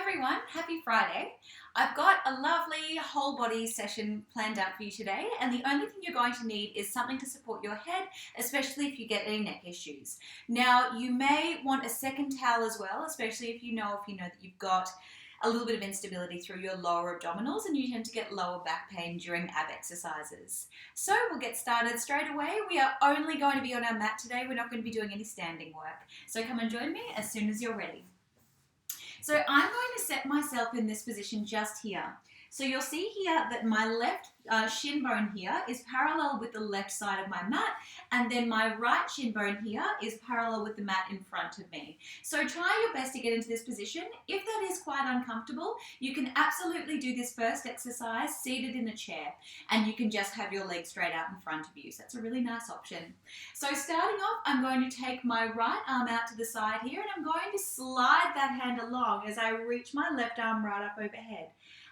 everyone, happy Friday. I've got a lovely whole body session planned out for you today, and the only thing you're going to need is something to support your head, especially if you get any neck issues. Now, you may want a second towel as well, especially if you know that you've got a little bit of instability through your lower abdominals and you tend to get lower back pain during ab exercises. So we'll get started straight away. We are only going to be on our mat today. We're not going to be doing any standing work. So come and join me as soon as you're ready. So I'm going to set myself in this position just here. So you'll see here that my left shin bone here is parallel with the left side of my mat, and then my right shin bone here is parallel with the mat in front of me. So try your best to get into this position. If that is quite uncomfortable, you can absolutely do this first exercise seated in a chair, and you can just have your legs straight out in front of you. So that's a really nice option. So starting off, I'm going to take my right arm out to the side here, and I'm going to slide that hand along as I reach my left arm right up overhead.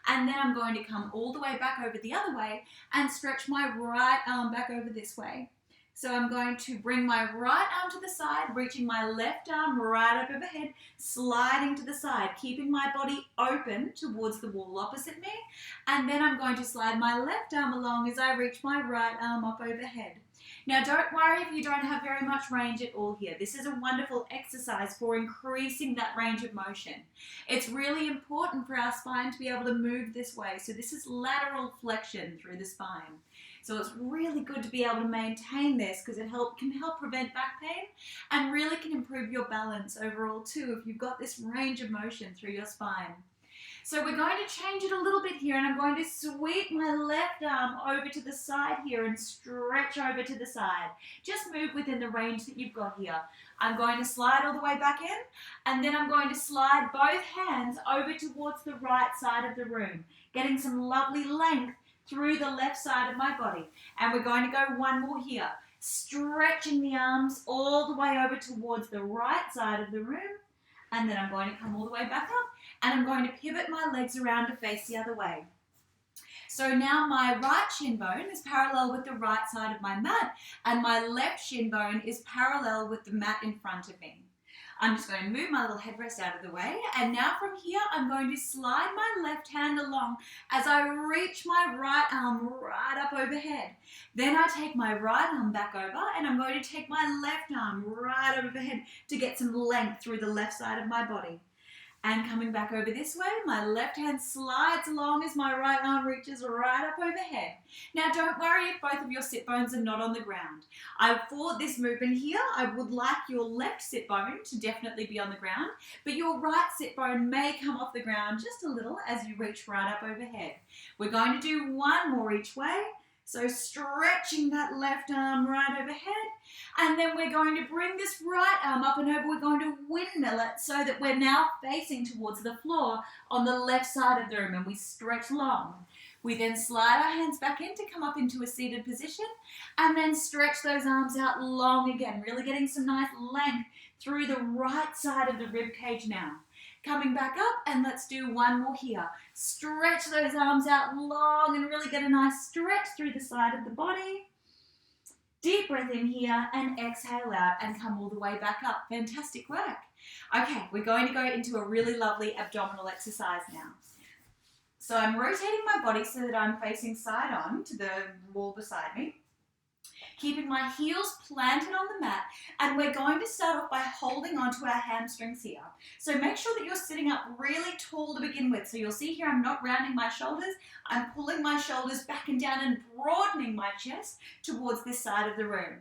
And then I'm going to come all the way back over the other way and stretch my right arm back over this way. So I'm going to bring my right arm to the side, reaching my left arm right up overhead, sliding to the side, keeping my body open towards the wall opposite me. And then I'm going to slide my left arm along as I reach my right arm up overhead. Now don't worry if you don't have very much range at all here. This is a wonderful exercise for increasing that range of motion. It's really important for our spine to be able to move this way. So this is lateral flexion through the spine. So it's really good to be able to maintain this because it can help prevent back pain and really can improve your balance overall too if you've got this range of motion through your spine. So we're going to change it a little bit here, and I'm going to sweep my left arm over to the side here and stretch over to the side. Just move within the range that you've got here. I'm going to slide all the way back in, and then I'm going to slide both hands over towards the right side of the room, getting some lovely length through the left side of my body. And we're going to go one more here, stretching the arms all the way over towards the right side of the room. And then I'm going to come all the way back up, and I'm going to pivot my legs around to face the other way. So now my right shin bone is parallel with the right side of my mat, and my left shin bone is parallel with the mat in front of me. I'm just going to move my little headrest out of the way, and now from here I'm going to slide my left hand along as I reach my right arm right up overhead. Then I take my right arm back over, and I'm going to take my left arm right overhead to get some length through the left side of my body. And coming back over this way, my left hand slides along as my right arm reaches right up overhead. Now don't worry if both of your sit bones are not on the ground. For this movement here, I would like your left sit bone to definitely be on the ground, but your right sit bone may come off the ground just a little as you reach right up overhead. We're going to do one more each way. So stretching that left arm right overhead, and then we're going to bring this right arm up and over. We're going to windmill it so that we're now facing towards the floor on the left side of the room, and we stretch long. We then slide our hands back in to come up into a seated position, and then stretch those arms out long again, really getting some nice length through the right side of the rib cage now. Coming back up, and let's do one more here. Stretch those arms out long and really get a nice stretch through the side of the body. Deep breath in here and exhale out and come all the way back up. Fantastic work. Okay, we're going to go into a really lovely abdominal exercise now. So I'm rotating my body so that I'm facing side on to the wall beside me, keeping my heels planted on the mat, and we're going to start off by holding onto our hamstrings here. So make sure that you're sitting up really tall to begin with. So you'll see here I'm not rounding my shoulders, I'm pulling my shoulders back and down and broadening my chest towards this side of the room.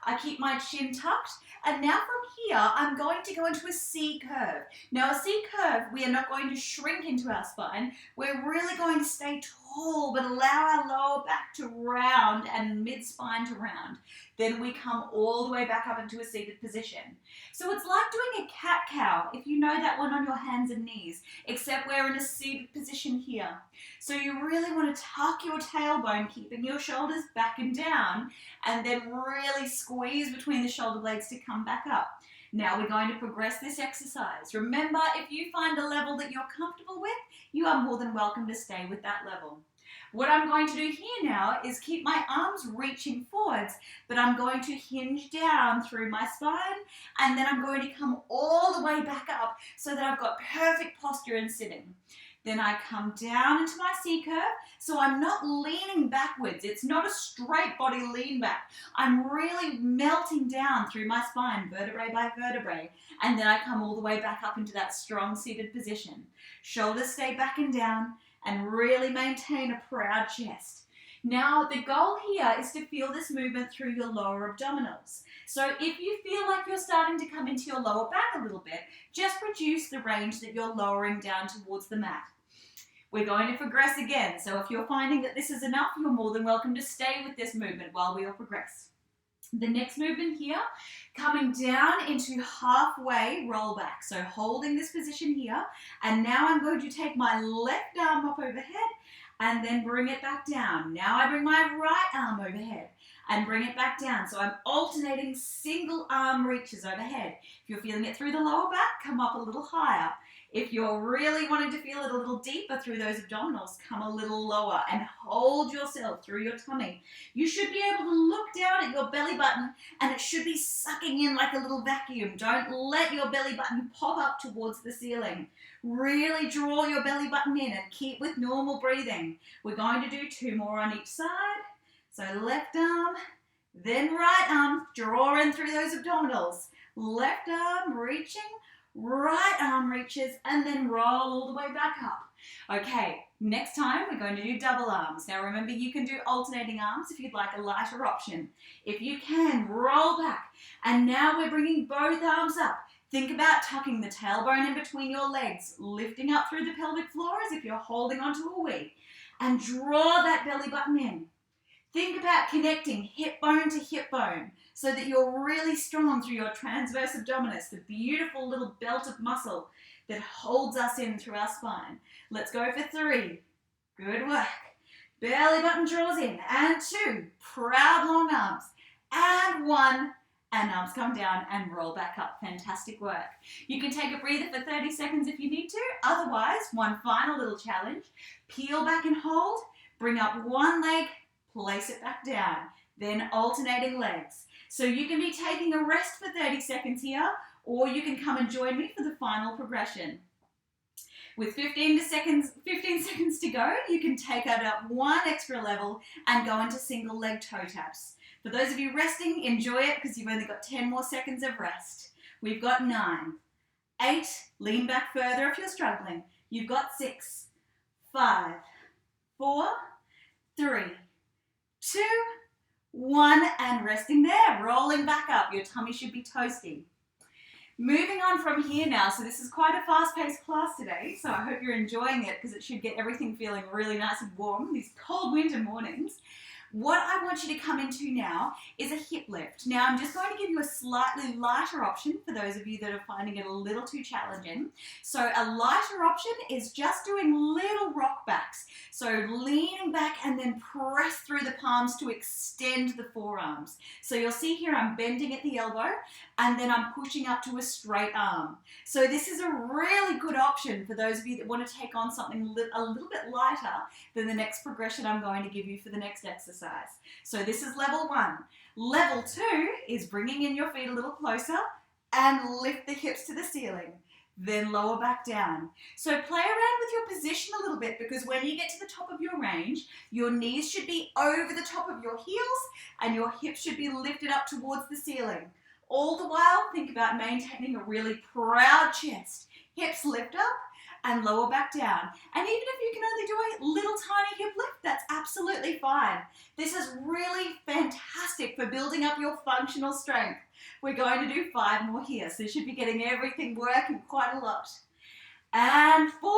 I keep my chin tucked, and now from here I'm going to go into a C curve. Now a C curve, we are not going to shrink into our spine, we're really going to stay tall but allow our lower back to round and mid-spine to round. Then we come all the way back up into a seated position. So it's like doing a cat-cow, if you know that one, on your hands and knees, except we're in a seated position here. So you really want to tuck your tailbone, keeping your shoulders back and down, and then really squeeze between the shoulder blades to come back up. Now we're going to progress this exercise. Remember, if you find a level that you're comfortable with, you are more than welcome to stay with that level. What I'm going to do here now is keep my arms reaching forwards, but I'm going to hinge down through my spine, and then I'm going to come all the way back up so that I've got perfect posture in sitting. Then I come down into my C curve, so I'm not leaning backwards. It's not a straight body lean back. I'm really melting down through my spine, vertebrae by vertebrae, and then I come all the way back up into that strong seated position. Shoulders stay back and down, and really maintain a proud chest. Now, the goal here is to feel this movement through your lower abdominals. So if you feel like you're starting to come into your lower back a little bit, just reduce the range that you're lowering down towards the mat. We're going to progress again, so if you're finding that this is enough, you're more than welcome to stay with this movement while we all progress. The next movement here, coming down into halfway roll back. So holding this position here, and now I'm going to take my left arm up overhead and then bring it back down. Now I bring my right arm overhead and bring it back down. So I'm alternating single arm reaches overhead. If you're feeling it through the lower back, come up a little higher. If you're really wanting to feel it a little deeper through those abdominals, come a little lower and hold yourself through your tummy. You should be able to look down at your belly button and it should be sucking in like a little vacuum. Don't let your belly button pop up towards the ceiling. Really draw your belly button in and keep with normal breathing. We're going to do 2 more on each side. So left arm, then right arm, draw in through those abdominals. Left arm reaching, right arm reaches, and then roll all the way back up. Okay, next time we're going to do double arms. Now remember, you can do alternating arms if you'd like a lighter option. If you can, roll back. And now we're bringing both arms up. Think about tucking the tailbone in between your legs, lifting up through the pelvic floor as if you're holding onto a wee, and draw that belly button in. Think about connecting hip bone to hip bone so that you're really strong through your transverse abdominis, the beautiful little belt of muscle that holds us in through our spine. Let's go for 3. Good work. Belly button draws in. And 2. Proud long arms. And 1. And arms come down and roll back up. Fantastic work. You can take a breather for 30 seconds if you need to. Otherwise, one final little challenge. Peel back and hold. Bring up one leg. Place it back down, then alternating legs. So you can be taking a rest for 30 seconds here, or you can come and join me for the final progression. With 15 seconds to go, you can take it up 1 extra level and go into single leg toe taps. For those of you resting, enjoy it because you've only got 10 more seconds of rest. We've got 9, 8, lean back further if you're struggling. You've got 6, 5, 4, 3, 2, 1, and resting there, rolling back up. Your tummy should be toasting. Moving on from here now, so this is quite a fast-paced class today, so I hope you're enjoying it because it should get everything feeling really nice and warm these cold winter mornings. What I want you to come into now is a hip lift. Now, I'm just going to give you a slightly lighter option for those of you that are finding it a little too challenging. So a lighter option is just doing little rock backs. So leaning back and then press through the palms to extend the forearms. So you'll see here I'm bending at the elbow and then I'm pushing up to a straight arm. So this is a really good option for those of you that want to take on something a little bit lighter than the next progression I'm going to give you for the next exercise. So this is level 1. Level 2 is bringing in your feet a little closer and lift the hips to the ceiling. Then lower back down. So play around with your position a little bit because when you get to the top of your range, your knees should be over the top of your heels and your hips should be lifted up towards the ceiling. All the while, think about maintaining a really proud chest. Hips lift up and lower back down. And even if you can only do a little tiny hip lift, that's absolutely fine. This is really fantastic for building up your functional strength. We're going to do 5 more here, so you should be getting everything working quite a lot. And 4,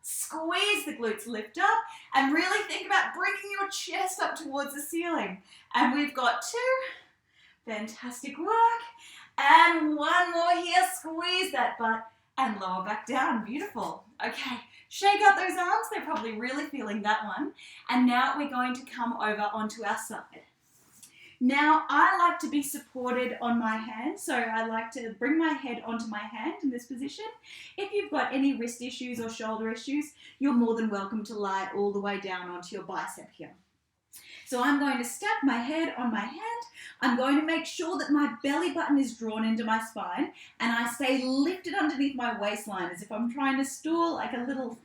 squeeze the glutes, lift up, and really think about bringing your chest up towards the ceiling. And we've got 2, fantastic work. And 1 more here, squeeze that butt and lower back down, beautiful. Okay, shake out those arms, they're probably really feeling that one. And now we're going to come over onto our side. Now, I like to be supported on my hand, so I like to bring my head onto my hand in this position. If you've got any wrist issues or shoulder issues, you're more than welcome to lie all the way down onto your bicep here. So I'm going to stack my head on my hand. I'm going to make sure that my belly button is drawn into my spine and I stay lifted underneath my waistline as if I'm trying to store like a little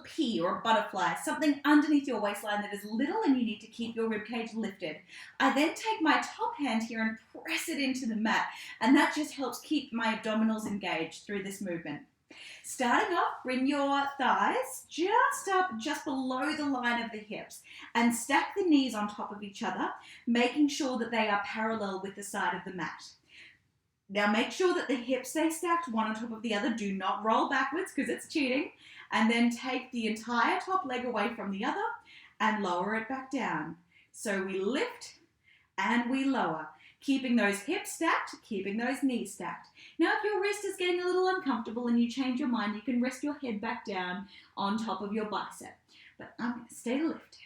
pea or a butterfly, something underneath your waistline that is little and you need to keep your ribcage lifted. I then take my top hand here and press it into the mat, and that just helps keep my abdominals engaged through this movement. Starting off, bring your thighs just up, just below the line of the hips, and stack the knees on top of each other, making sure that they are parallel with the side of the mat. Now make sure that the hips stay stacked one on top of the other. Do not roll backwards because it's cheating. And then take the entire top leg away from the other and lower it back down. So we lift and we lower, keeping those hips stacked, keeping those knees stacked. Now, if your wrist is getting a little uncomfortable and you change your mind, you can rest your head back down on top of your bicep. But I'm going to stay lifted.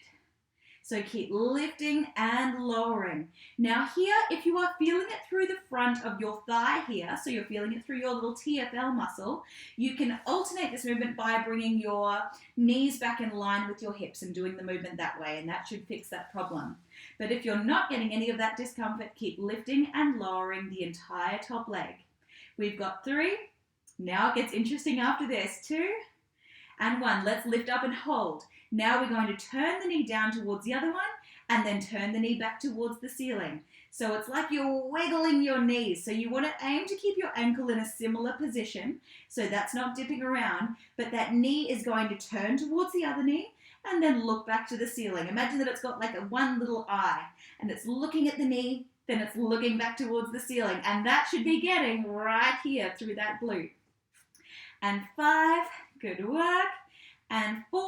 So keep lifting and lowering. Now here, if you are feeling it through the front of your thigh here, so you're feeling it through your little TFL muscle, you can alternate this movement by bringing your knees back in line with your hips and doing the movement that way, and that should fix that problem. But if you're not getting any of that discomfort, keep lifting and lowering the entire top leg. We've got 3. Now it gets interesting after this. 2 and 1. Let's lift up and hold. Now we're going to turn the knee down towards the other one and then turn the knee back towards the ceiling. So it's like you're wiggling your knees. So you want to aim to keep your ankle in a similar position. So that's not dipping around, but that knee is going to turn towards the other knee and then look back to the ceiling. Imagine that it's got like one little eye and it's looking at the knee, then it's looking back towards the ceiling. And that should be getting right here through that glute. And 5, good work. And 4,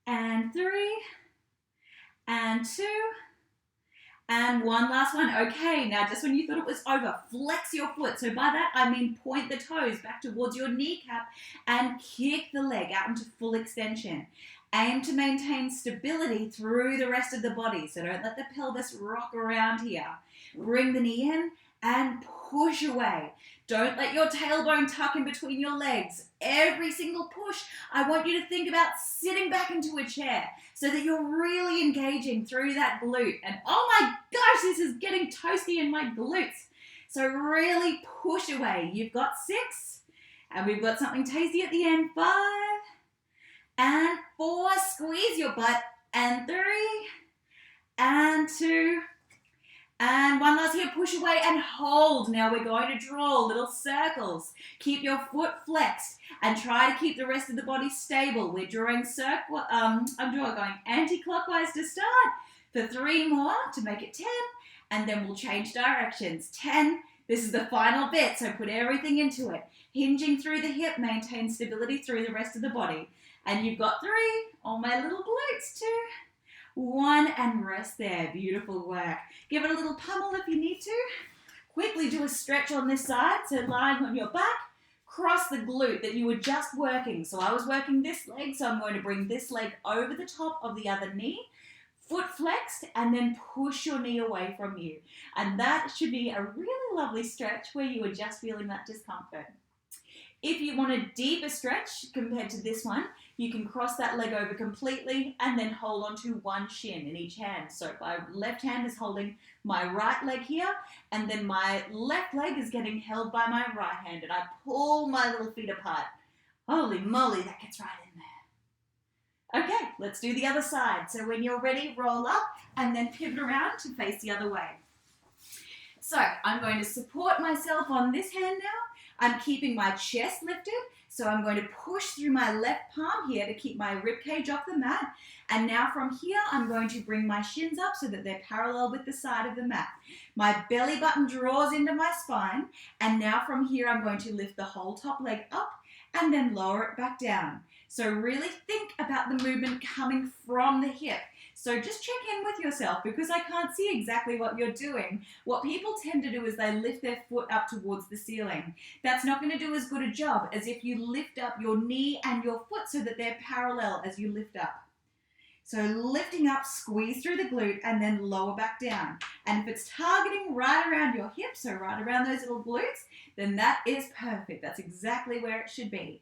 and 3, and 2, and 1 last one. Okay, now just when you thought it was over, flex your foot. So by that, I mean point the toes back towards your kneecap and kick the leg out into full extension. Aim to maintain stability through the rest of the body. So don't let the pelvis rock around here. Bring the knee in and push away. Don't let your tailbone tuck in between your legs. Every single push, I want you to think about sitting back into a chair so that you're really engaging through that glute. And oh my gosh, this is getting toasty in my glutes. So really push away. You've got 6, and we've got something tasty at the end. 5, and 4, squeeze your butt, and 3, and 2, and 1 last here, push away and hold. Now we're going to draw little circles. Keep your foot flexed and try to keep the rest of the body stable. We're drawing going anti-clockwise to start for 3 more to make it 10, and then we'll change directions. 10, this is the final bit, so put everything into it. Hinging through the hip, maintain stability through the rest of the body. And you've got 3, all my little glutes, 2, 1, and rest there. Beautiful work. Give it a little pummel if you need to. Quickly do a stretch on this side. So lying on your back, cross the glute that you were just working. So I was working this leg, so I'm going to bring this leg over the top of the other knee, foot flexed, and then push your knee away from you. And that should be a really lovely stretch where you are just feeling that discomfort. If you want a deeper stretch compared to this one, you can cross that leg over completely and then hold on to one shin in each hand. So my left hand is holding my right leg here, and then my left leg is getting held by my right hand, and I pull my little feet apart. Holy moly, that gets right in there. Okay, let's do the other side. So when you're ready, roll up and then pivot around to face the other way. So I'm going to support myself on this hand now. I'm keeping my chest lifted, so I'm going to push through my left palm here to keep my rib cage off the mat. And now from here, I'm going to bring my shins up so that they're parallel with the side of the mat. My belly button draws into my spine, and now from here, I'm going to lift the whole top leg up and then lower it back down. So really think about the movement coming from the hip. So just check in with yourself, because I can't see exactly what you're doing. What people tend to do is they lift their foot up towards the ceiling. That's not going to do as good a job as if you lift up your knee and your foot so that they're parallel as you lift up. So lifting up, squeeze through the glute, and then lower back down. And if it's targeting right around your hips, so right around those little glutes, then that is perfect. That's exactly where it should be.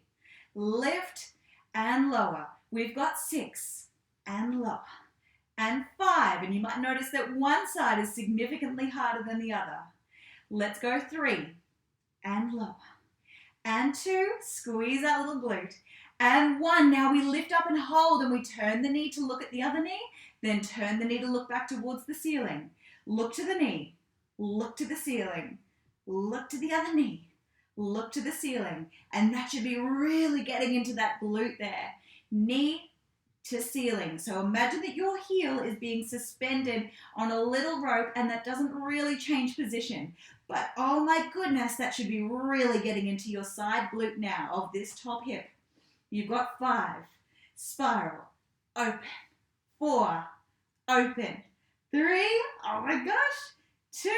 Lift and lower. We've got 6 and lower. And 5, and you might notice that one side is significantly harder than the other. Let's go 3 and lower. And 2, squeeze that little glute. And 1, now we lift up and hold, and we turn the knee to look at the other knee, then turn the knee to look back towards the ceiling. Look to the knee, look to the ceiling, look to the other knee, look to the ceiling. And that should be really getting into that glute there. Knee to ceiling. So imagine that your heel is being suspended on a little rope, and that doesn't really change position. But oh my goodness, that should be really getting into your side glute now of this top hip. You've got 5, spiral, open, 4, open, 3, oh my gosh, 2,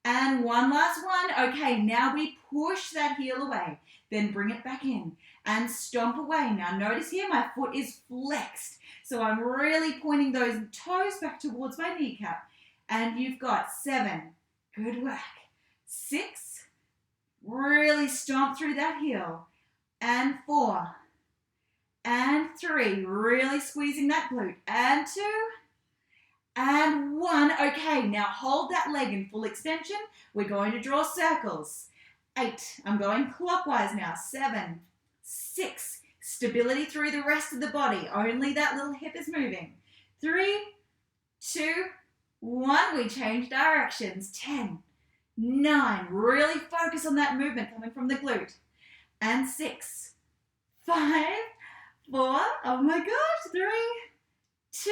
and 1 last one. Okay, now we push that heel away, then bring it back in and stomp away. Now notice here my foot is flexed, so I'm really pointing those toes back towards my kneecap. And you've got 7, good work, 6, really stomp through that heel, and 4, and 3, really squeezing that glute, and 2, and 1. Okay, now hold that leg in full extension. We're going to draw circles. 8, I'm going clockwise now. 7, 6, stability through the rest of the body. Only that little hip is moving. 3, 2, 1, we change directions. 10, 9, really focus on that movement coming from the glute. And 6, 5, 4, oh my gosh, 3, 2,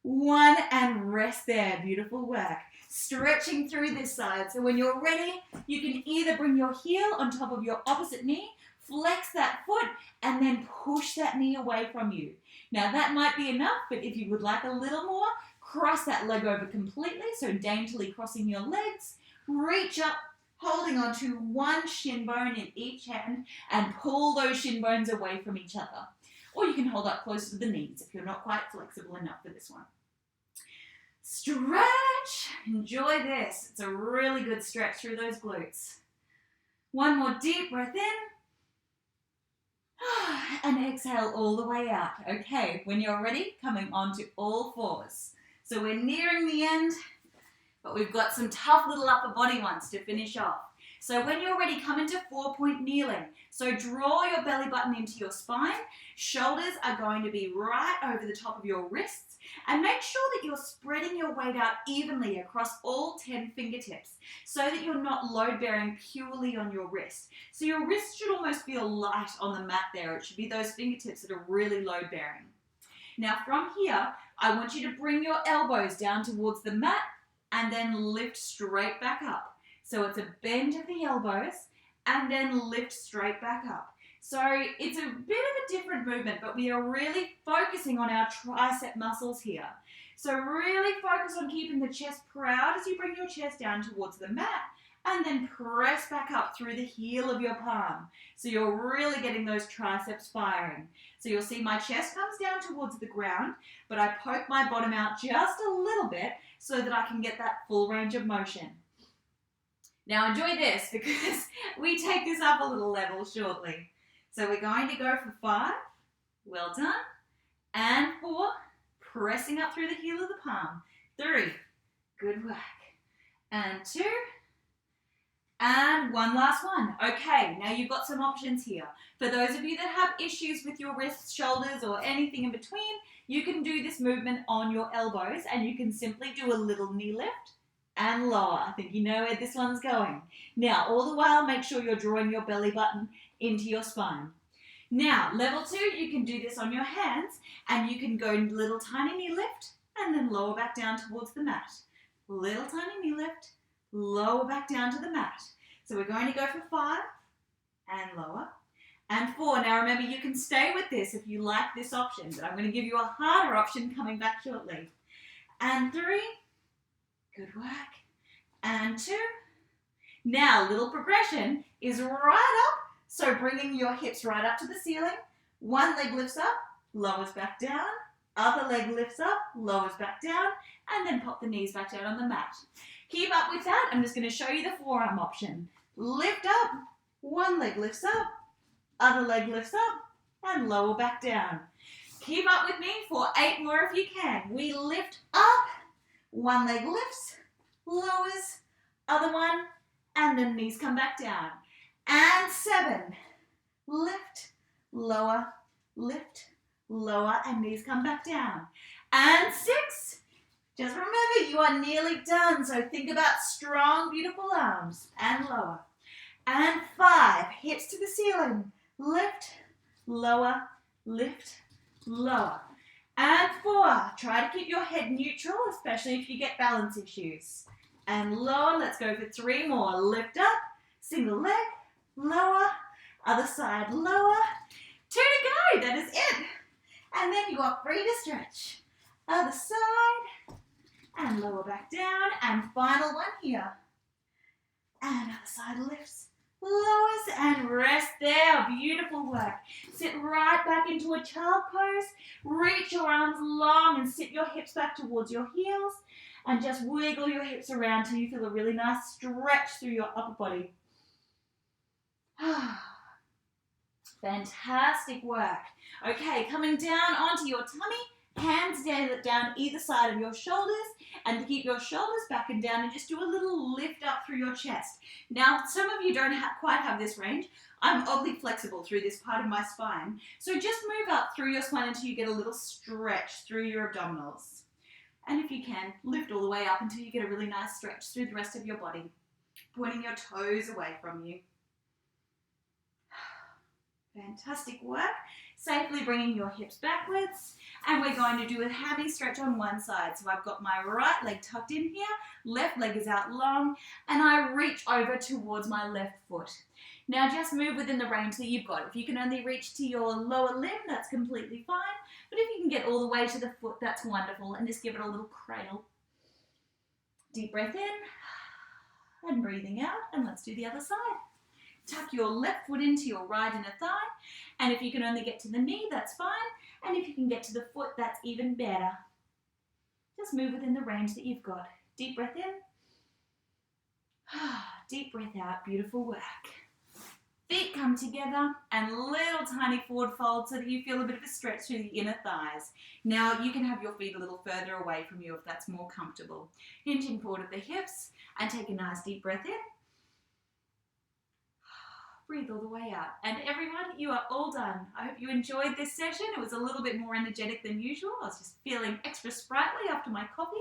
1, and rest there. Beautiful work. Stretching through this side. So when you're ready, you can either bring your heel on top of your opposite knee, flex that foot, and then push that knee away from you. Now that might be enough, but if you would like a little more, cross that leg over completely, so daintily crossing your legs, reach up, holding on to one shin bone in each hand, and pull those shin bones away from each other. Or you can hold up close to the knees if you're not quite flexible enough for this one. Stretch. Enjoy this. It's a really good stretch through those glutes. One more deep breath in. And exhale all the way out. Okay, when you're ready, coming onto all fours. So we're nearing the end, but we've got some tough little upper body ones to finish off. So when you're ready, come into 4-point kneeling. So draw your belly button into your spine. Shoulders are going to be right over the top of your wrists. And make sure that you're spreading your weight out evenly across all 10 fingertips so that you're not load-bearing purely on your wrist. So your wrist should almost feel light on the mat there. It should be those fingertips that are really load-bearing. Now from here, I want you to bring your elbows down towards the mat and then lift straight back up. So it's a bend of the elbows and then lift straight back up. So it's a bit of a different movement, but we are really focusing on our tricep muscles here. So really focus on keeping the chest proud as you bring your chest down towards the mat and then press back up through the heel of your palm. So you're really getting those triceps firing. So you'll see my chest comes down towards the ground, but I poke my bottom out just a little bit so that I can get that full range of motion. Now enjoy this because we take this up a little level shortly. So we're going to go for 5, well done, and 4, pressing up through the heel of the palm, 3, good work, and 2, and 1 last one. Okay, now you've got some options here. For those of you that have issues with your wrists, shoulders, or anything in between, you can do this movement on your elbows and you can simply do a little knee lift and lower. I think you know where this one's going. Now, all the while, make sure you're drawing your belly button into your spine. Now, level 2, you can do this on your hands and you can go little tiny knee lift and then lower back down towards the mat. Little tiny knee lift, lower back down to the mat. So we're going to go for 5 and lower and 4. Now remember, you can stay with this if you like this option, but I'm going to give you a harder option coming back shortly. And 3, good work, and 2. Now, little progression is right up, so bringing your hips right up to the ceiling. One leg lifts up, lowers back down, Other leg lifts up, lowers back down, and then pop the knees back down on the mat. Keep up with that. I'm just going to show you the forearm option. Lift up, one leg lifts up, other leg lifts up, and lower back down. Keep up with me for 8 more if you can. We lift up, one leg lifts, lowers, other one, and then knees come back down. And 7, lift, lower, and knees come back down. And 6, just remember you are nearly done, so think about strong, beautiful arms, and lower. And 5, hips to the ceiling, lift, lower, and 4, try to keep your head neutral, especially if you get balance issues. And lower, let's go for 3 more. Lift up, single leg, lower, other side, lower. 2 to go, that is it. And then you are free to stretch. Other side, and lower back down, and final one here. And other side lifts, lowers, and rest there. Beautiful work. Sit right back into a child pose. Reach your arms long and sit your hips back towards your heels. And just wiggle your hips around till you feel a really nice stretch through your upper body. Fantastic work. Okay, coming down onto your tummy. Hands down either side of your shoulders, and to keep your shoulders back and down, and just do a little lift up through your chest. Now, some of you don't quite have this range. I'm oddly flexible through this part of my spine. So just move up through your spine until you get a little stretch through your abdominals. And if you can, lift all the way up until you get a really nice stretch through the rest of your body, pointing your toes away from you. Fantastic work. Safely bringing your hips backwards. And we're going to do a hammy stretch on one side. So I've got my right leg tucked in here, left leg is out long, and I reach over towards my left foot. Now just move within the range that you've got. If you can only reach to your lower limb, that's completely fine. But if you can get all the way to the foot, that's wonderful. And just give it a little cradle. Deep breath in and breathing out. And let's do the other side. Tuck your left foot into your right inner thigh. And if you can only get to the knee, that's fine. And if you can get to the foot, that's even better. Just move within the range that you've got. Deep breath in. Deep breath out. Beautiful work. Feet come together and little tiny forward fold so that you feel a bit of a stretch through the inner thighs. Now you can have your feet a little further away from you if that's more comfortable. Hinging forward at the hips and take a nice deep breath in. Breathe all the way out. And everyone, you are all done. I hope you enjoyed this session. It was a little bit more energetic than usual. I was just feeling extra sprightly after my coffee.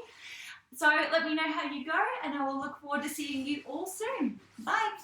So let me know how you go, and I will look forward to seeing you all soon. Bye.